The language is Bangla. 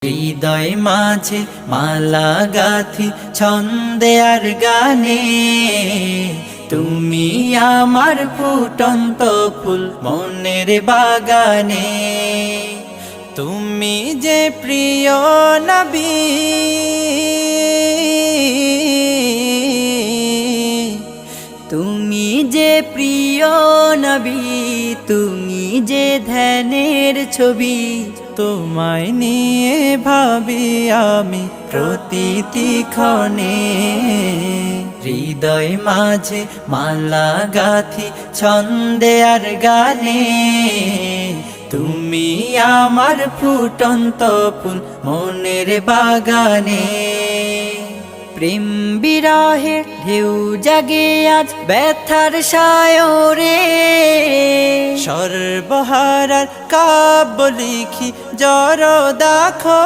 হৃদয় মাঝে মালা গাথি ছন্দে আর গানে, তুমি আমার ফুটন্ত ফুল মনের বাগানে। তুমি যে প্রিয় নবী, তুমি যে প্রিয় নবী, তুমি যে ধ্যানের ছবি। তোমায় নিয়ে ভাবি আমি প্রতিটি ক্ষণে, হৃদয় মাঝে মালা গাথি ছন্দে আর গানে। তুমি আমার ফুটন্ত ফুল মনের বাগানে। প্রেম বিরহে ঢেউ জাগে আজ ব্যথার সায়রে, সর্বহারার কাব্য লিখি জড় দাখর।